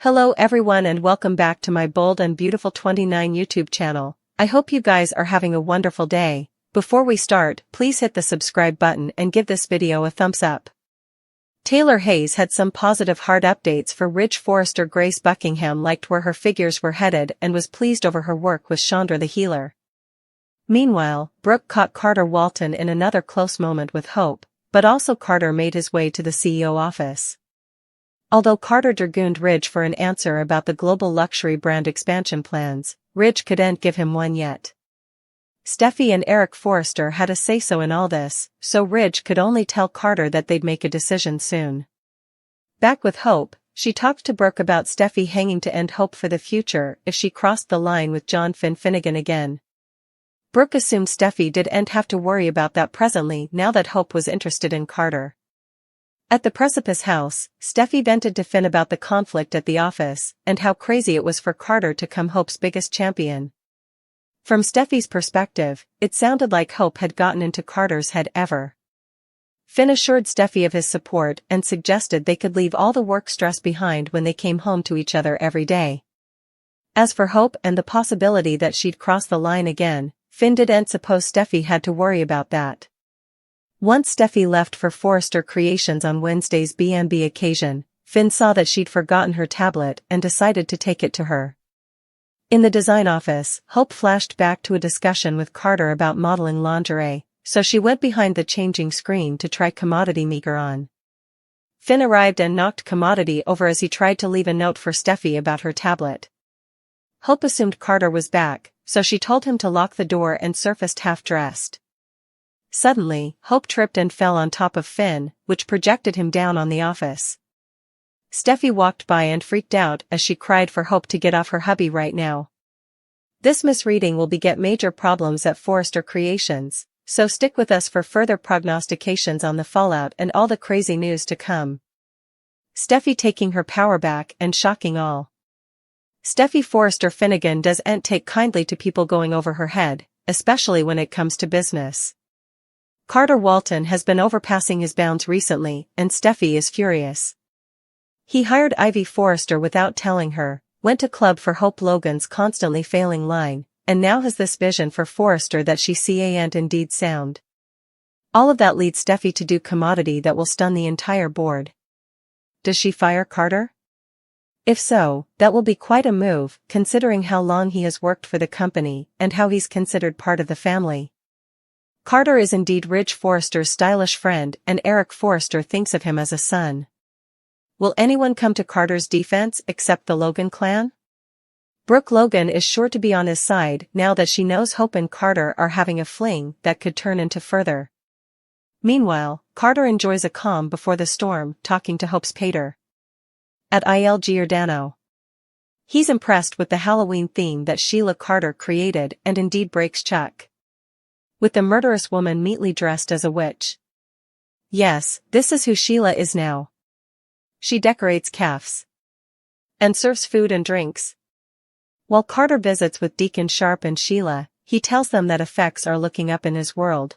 Hello everyone and welcome back to my Bold and Beautiful 29 YouTube channel. I hope you guys are having a wonderful day. Before we start, please hit the subscribe button and give this video a thumbs up. Taylor Hayes had some positive hard updates for Ridge Forrester. Grace Buckingham liked where her figures were headed and was pleased over her work with Chandra the Healer. Meanwhile, Brooke caught Carter Walton in another close moment with Hope, but also Carter made his way to the CEO office. Although Carter dragooned Ridge for an answer about the global luxury brand expansion plans, Ridge couldn't give him one yet. Steffy and Eric Forrester had a say-so in all this, so Ridge could only tell Carter that they'd make a decision soon. Back with Hope, she talked to Brooke about Steffy hanging to end hope for the future if she crossed the line with John Finnegan again. Brooke assumed Steffy didn't have to worry about that presently now that Hope was interested in Carter. At the Precipice House, Steffy vented to Finn about the conflict at the office and how crazy it was for Carter to become Hope's biggest champion. From Steffy's perspective, it sounded like Hope had gotten into Carter's head ever. Finn assured Steffy of his support and suggested they could leave all the work stress behind when they came home to each other every day. As for Hope and the possibility that she'd cross the line again, Finn didn't suppose Steffy had to worry about that. Once Steffy left for Forrester Creations on Wednesday's B&B occasion, Finn saw that she'd forgotten her tablet and decided to take it to her. In the design office, Hope flashed back to a discussion with Carter about modeling lingerie, so she went behind the changing screen to try Commodity Maker on. Finn arrived and knocked Commodity over as he tried to leave a note for Steffy about her tablet. Hope assumed Carter was back, so she told him to lock the door and surfaced half-dressed. Suddenly, Hope tripped and fell on top of Finn, which projected him down on the office. Steffy walked by and freaked out as she cried for Hope to get off her hubby right now. This misreading will beget major problems at Forrester Creations, so stick with us for further prognostications on the fallout and all the crazy news to come. Steffy taking her power back and shocking all. Steffy Forrester Finnegan doesn't take kindly to people going over her head, especially when it comes to business. Carter Walton has been overpassing his bounds recently, and Steffy is furious. He hired Ivy Forrester without telling her, went to club for Hope Logan's constantly failing line, and now has this vision for Forrester that she can't indeed sound. All of that leads Steffy to do Commodity that will stun the entire board. Does she fire Carter? If so, that will be quite a move, considering how long he has worked for the company and how he's considered part of the family. Carter is indeed Ridge Forrester's stylish friend and Eric Forrester thinks of him as a son. Will anyone come to Carter's defense except the Logan clan? Brooke Logan is sure to be on his side now that she knows Hope and Carter are having a fling that could turn into further. Meanwhile, Carter enjoys a calm before the storm talking to Hope's pater at Il Giordano. He's impressed with the Halloween theme that Sheila Carter created and indeed breaks Chuck. With the murderous woman neatly dressed as a witch. Yes, this is who Sheila is now. She decorates cafes and serves food and drinks. While Carter visits with Deacon Sharp and Sheila, he tells them that effects are looking up in his world.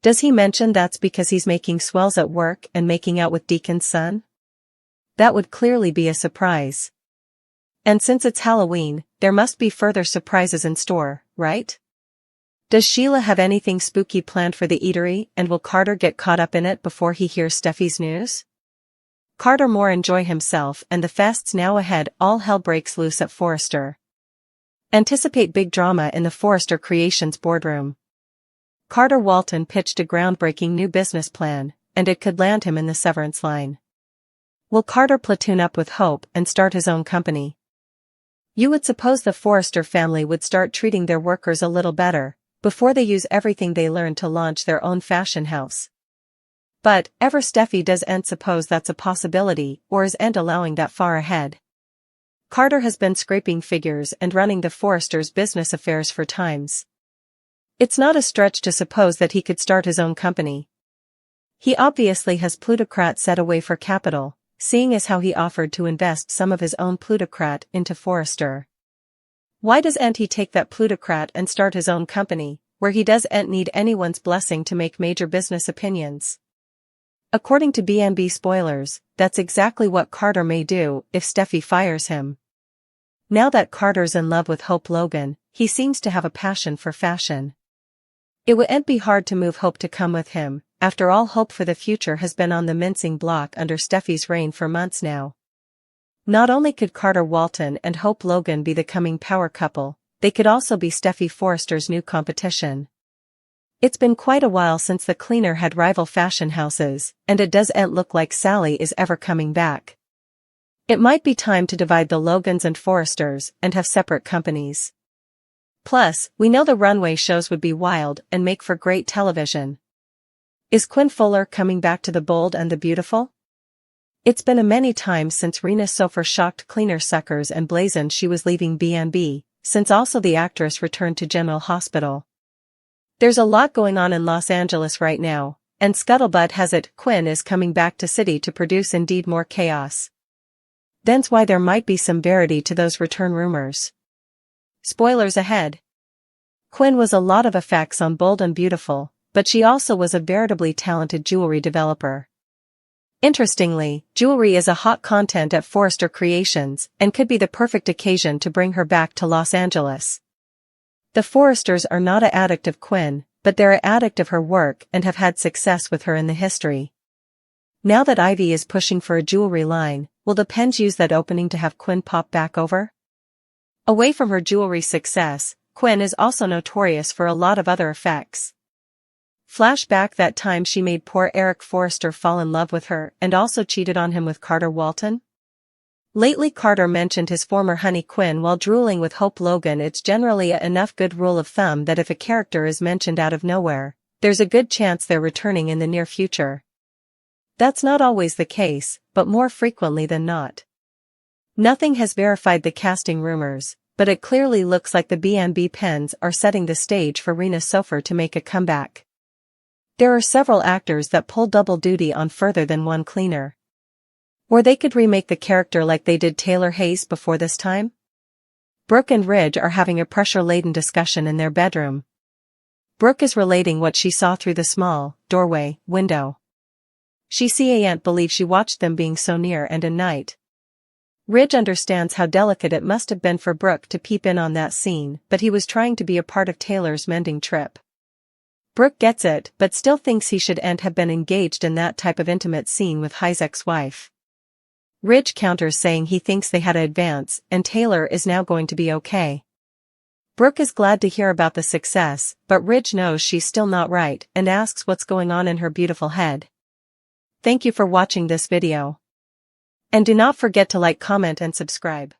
Does he mention that's because he's making swells at work and making out with Deacon's son? That would clearly be a surprise. And since it's Halloween, there must be further surprises in store, right? Does Sheila have anything spooky planned for the eatery and will Carter get caught up in it before he hears Steffy's news? Carter more enjoy himself and the fest's now ahead. All hell breaks loose at Forrester. Anticipate big drama in the Forrester Creations boardroom. Carter Walton pitched a groundbreaking new business plan, and it could land him in the severance line. Will Carter platoon up with Hope and start his own company? You would suppose the Forrester family would start treating their workers a little better before they use everything they learn to launch their own fashion house. But, ever Steffy doesn't suppose that's a possibility or isn't allowing that far ahead. Carter has been scraping figures and running the Forresters' business affairs for times. It's not a stretch to suppose that he could start his own company. He obviously has plutocrat set away for capital, seeing as how he offered to invest some of his own plutocrat into Forrester. Why doesn't he take that plutocrat and start his own company, where he doesn't need anyone's blessing to make major business opinions? According to B&B spoilers, that's exactly what Carter may do if Steffy fires him. Now that Carter's in love with Hope Logan, he seems to have a passion for fashion. It wouldn't be hard to move Hope to come with him. After all, Hope for the future has been on the mincing block under Steffy's reign for months now. Not only could Carter Walton and Hope Logan be the coming power couple, they could also be Steffy Forrester's new competition. It's been quite a while since the cleaner had rival fashion houses, and it doesn't look like Sally is ever coming back. It might be time to divide the Logans and Forresters and have separate companies. Plus, we know the runway shows would be wild and make for great television. Is Quinn Fuller coming back to the Bold and the Beautiful? It's been a many times since Rena Sofer shocked cleaner suckers and blazoned she was leaving B&B, since also the actress returned to General Hospital. There's a lot going on in Los Angeles right now, and scuttlebutt has it Quinn is coming back to city to produce indeed more chaos. That's why there might be some verity to those return rumors. Spoilers ahead. Quinn was a lot of effects on Bold and Beautiful, but she also was a veritably talented jewelry developer. Interestingly, jewelry is a hot content at Forrester Creations and could be the perfect occasion to bring her back to Los Angeles. The Forresters are not an addict of Quinn, but they're an addict of her work and have had success with her in the history. Now that Ivy is pushing for a jewelry line, will the Penns use that opening to have Quinn pop back over? Away from her jewelry success, Quinn is also notorious for a lot of other effects. Flashback that time she made poor Eric Forrester fall in love with her and also cheated on him with Carter Walton? Lately Carter mentioned his former honey Quinn while drooling with Hope Logan. It's generally enough good rule of thumb that if a character is mentioned out of nowhere, there's a good chance they're returning in the near future. That's not always the case, but more frequently than not. Nothing has verified the casting rumors, but it clearly looks like the B&B Penns are setting the stage for Rena Sofer to make a comeback. There are several actors that pull double duty on further than one cleaner. Or they could remake the character like they did Taylor Hayes before this time? Brooke and Ridge are having a pressure-laden discussion in their bedroom. Brooke is relating what she saw through the small doorway window. She can't believe she watched them being so near and in night. Ridge understands how delicate it must have been for Brooke to peep in on that scene, but he was trying to be a part of Taylor's mending trip. Brooke gets it, but still thinks he shouldn't have been engaged in that type of intimate scene with High's ex-wife. Ridge counters saying he thinks they had to advance and Taylor is now going to be okay. Brooke is glad to hear about the success, but Ridge knows she's still not right and asks what's going on in her beautiful head. Thank you for watching this video. And do not forget to like, comment and subscribe.